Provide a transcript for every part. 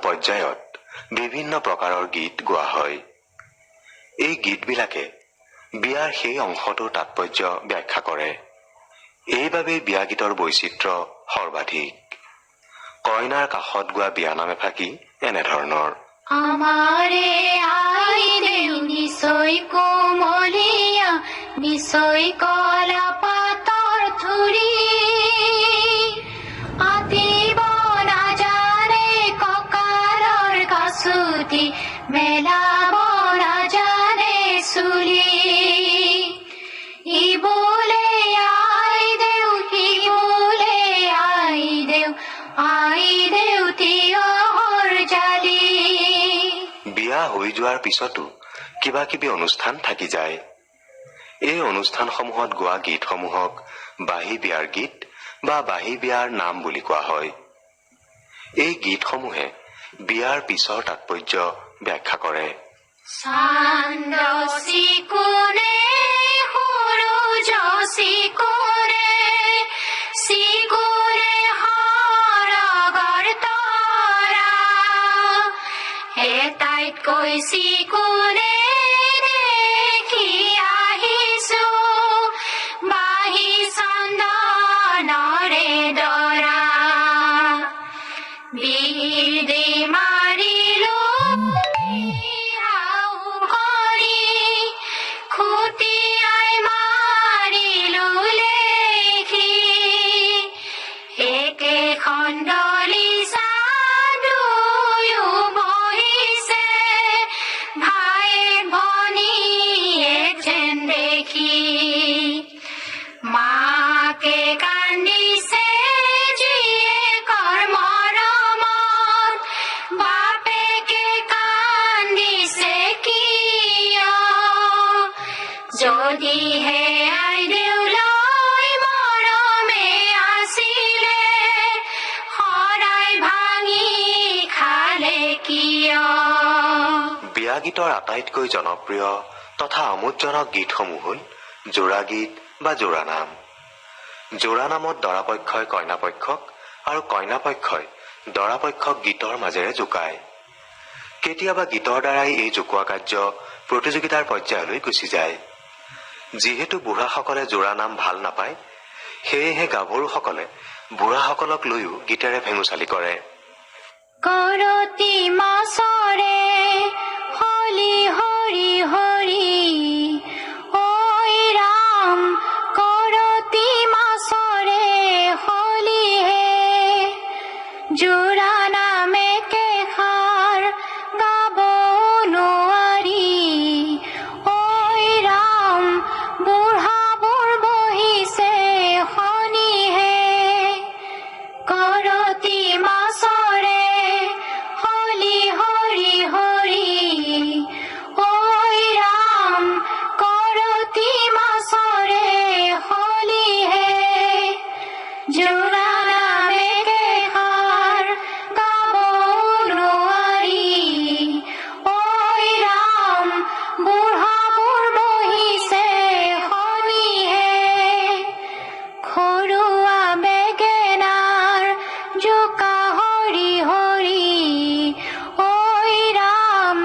পৰ্যায়ত বিভিন্ন প্ৰকাৰৰ গীত গোৱা হয়। এই গীতবিলাকে বিয়াৰ সেই অংশটোৰ তাৎপৰ্য ব্যাখ্যা কৰে। এইবাবেই বিয়া গীতৰ বৈচিত্ৰ্য সৰ্বাধিক। কইনাৰ কাষত গোৱা বিয়ানাম এফাকি এনেধৰণৰ: আমাৰে আই দেউ নিচৈ কোমলীয়া, নিচৈ কলা পাতৰ থুৰি, আতিব নাজানে কঁকালৰ কাচুতি, মেলাব নাজানে চুলি। ইবোলে আই দেউ, সিবোলে আই দেউ, আই দেউ তিয়হৰ জালি। বিয়া হৈ যোৱাৰ পিছতো কিবা কিবি অনুষ্ঠান থাকি যায়। এই অনুষ্ঠানসমূহত গোৱা গীতসমূহক বাঁহী বিয়াৰ গীত বা বাঁহী বিয়াৰ নাম বুলি কোৱা হয়। এই গীতসমূহে বিয়াৰ পিছৰ তাৎপৰ্য ব্যাখ্যা কৰে। চান্দ চিকুনে সূৰুজ চিকুনে, চিকুনে সৰগৰ তৰা, এটাইতকৈ চিকুনে দেখি আহিছো, বাঁহী চন্দনৰে দৰা। বিৰি মাৰিলো খুটিয়াই মাৰিলো লেখি, একেখন দলিচা দুয়ো বহিছে, ভায়েক ভনীয়েক যেন দেখি। মাকে কান্দিছে জীয়েকৰ মৰমত, বাপেকে কান্দিছে কিয়, যদিহে আই দেউলৈ মৰমে আছিলে, শৰাই ভাঙি খালে কিয়। বিয়া গীতৰ আটাইতকৈ জনপ্ৰিয় তথা আমোদজনক গীতসমূহ হ'ল জোৰা গীত বা জোৰা নাম। জোৰা নামত দৰা পক্ষই কইনা পক্ষক আৰু কইনা পক্ষই দৰা পক্ষক গীতৰ মাজেৰে জোকায়। কেতিয়াবা গীতৰ দ্বাৰাই এই জোকোৱা কাৰ্য প্ৰতিযোগিতাৰ পৰ্যায়লৈ গুচি যায়। যিহেতু বুঢ়াসকলে জোৰা নাম ভাল নাপায়, সেয়েহে গাভৰুসকলে বুঢ়াসকলক লৈও গীতেৰে ভেঙুচালি কৰে। কৰতি মাছৰে হলি হৰি হৰি, ঐ ৰাম কৰতি মাছৰে হলি হে, জোৰা নামে কেষাৰ গাব নোৱাৰি, ঐ ৰাম বুঢ়াবোৰ বহিছে শনিহে। কৰতি মাছৰে হলি হৰি হৰি, ঐ ৰাম কৰতি মাছৰে হলি হে, জোৰা নামে কেষাৰ গাব নোৱাৰি, ঐ ৰাম বুঢ়াবোৰ বহিছে শনিহে। খৰুৱা বেগেনাৰ জোকা হৰি হৰি, ঐ ৰাম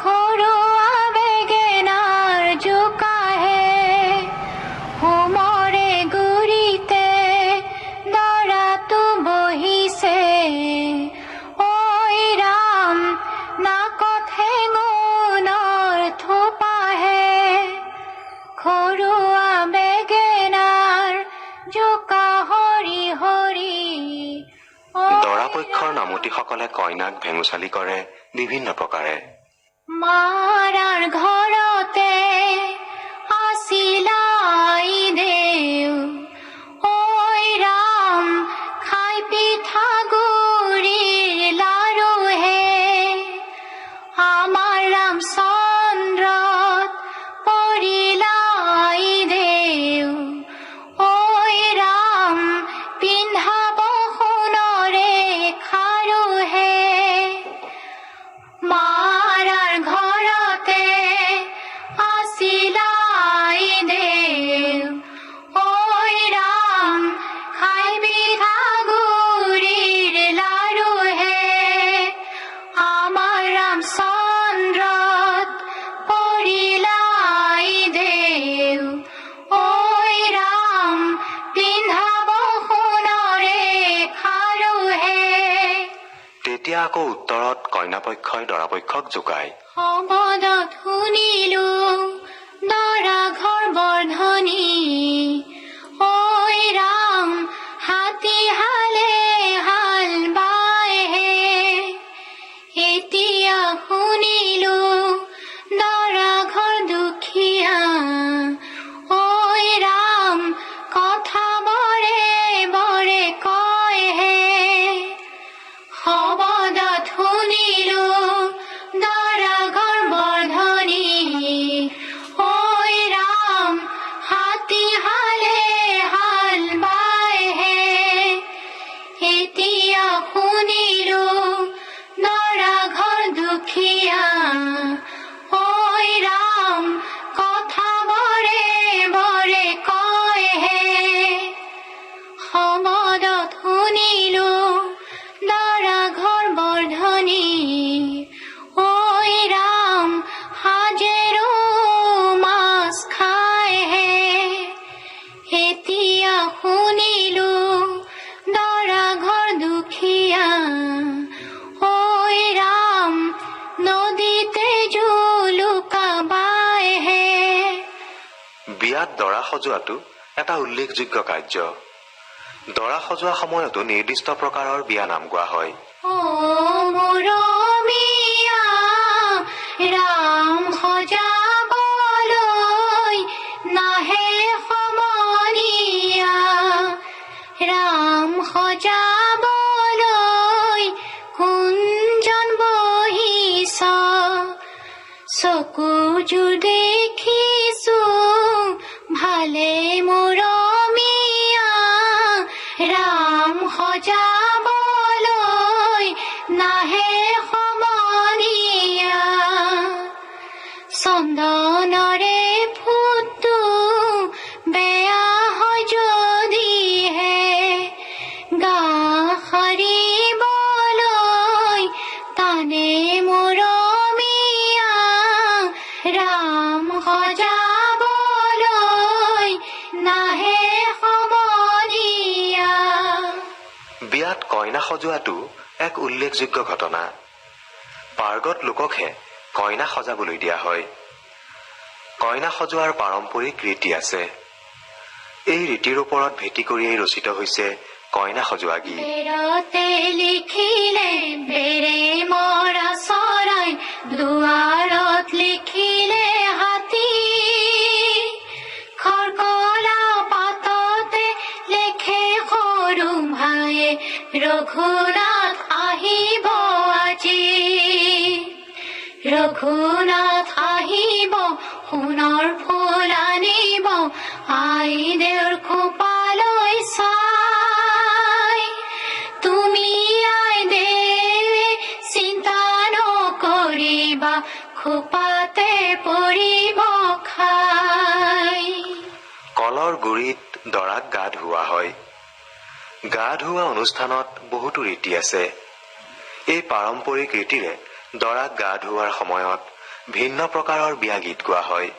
খৰুৱা বেগেনাৰ জোকাহে। হোমৰে গুৰিতে দৰাটো বহিছে, ঐ ৰাম নাকত হেঙুনৰ থোপাহে। খৰুৱা বেগেনাৰ জোকা হৰি হৰি, দৰা পক্ষৰ নামতিসকলে কইনাক ভেঙুচালি কৰে বিভিন্ন প্ৰকাৰে। মাৰাৰ ঘৰতে আছিলা আই দেউ, ঐ ৰাম খাই পিঠাগুৰিৰ লাৰু হে, আমাৰ ৰামচন্দ্ৰত পৰিলা আই দেউ, ঐ ৰাম পিন্ধাব সোণৰে খাৰু হে। মাৰাৰ ঘৰতে আছিলা আই দেউ, চন্দ্ৰত পৰিলাই দেউ ঐ ৰাম পিন্ধাব সোণৰে খাৰুহে। তেতিয়া আকৌ উত্তৰত কন্যাপক্ষই দৰাপক্ষক জোকায়। শবদত শুনিলো দৰা ঘৰ বৰ্ধনী ঐ ৰাম হাতী হালে হাল বাইহে। এতিয়া শুনিলো দৰা ঘৰ দুখীয়া ঐ ৰাম কথা বৰে বৰে কয়হে। শবদত শুনিলো দৰা ঘৰ বৰ্ধনী ঐ ৰাম হাতী হালে হাল বাইহে। এতিয়া শুনিলো দৰা ঘৰ দুখীয়া ঐ ৰাম কথা বৰে বৰে কয়হে। শবদত শুনিলো দৰা ঘৰ বৰ্ধনী ঐ ৰাম সাজেৰো মাছ খায়হে। এতিয়া শুনিলো দৰা ঘৰ দুখীয়া ঐ ৰাম নদীতে জুলুকা বাইহে। বিয়াত দৰা সজোৱাটো এটা উল্লেখযোগ্য কাৰ্য। দৰা সজোৱা সময়তো নিৰ্দিষ্ট প্ৰকাৰৰ বিয়া নাম গোৱা হয়। ও মৰমীয়া ৰাম সজাবলৈ নাহে সমনীয়া। ৰাম সজাবলৈ কোনজন বহিছ চকুযোৰ দেখিছো ভালে মৰমীয়া। ৰাম সজাবলৈ নাহে সমনীয়া। চন্দনৰে ফুটটো বেয়া হয় যদিহে গা সাৰিবলৈ টানে মৰমীয়া। ৰাম সজাবলৈ নাহে সমনীয়া। বিয়াত কইনা সজোৱাটো এক উল্লেখযোগ্য ঘটনা। পাৰ্গত লোককহে কইনা সজাবলৈ দিয়া হয়। কইনা সজোৱাৰ পাৰম্পৰিক ৰীতি আছে। এই ৰীতিৰ ওপৰত ভিত্তি কৰিয়েই ৰচিত হৈছে কইনা সজোৱা গীত। বেৰতে লিখিলে বেৰে মৰা চৰাই দুৱাৰত লিখিলে হাতী। খৰকলা পাততে লেখে সৰু ভায়ে ৰঘুনাথ আহিব আজি। ৰঘুনাথ আহিব সোণৰ ফুল আনিব আই দেউৰ খোপালৈ চাই। তুমি আই দেৱে চিন্তা নকৰিবা খোপাতে পৰিব খাই। কলৰ গুৰিত দৰাক গা ধুওৱা হয়। গা ধুওৱা অনুষ্ঠানত বহুতো ৰীতি আছে। এই পাৰম্পৰিক ৰীতিৰে দৰাক গা ধুওৱাৰ সময়ত ভিন্ন প্ৰকাৰৰ বিয়া গীত গোৱা হয়।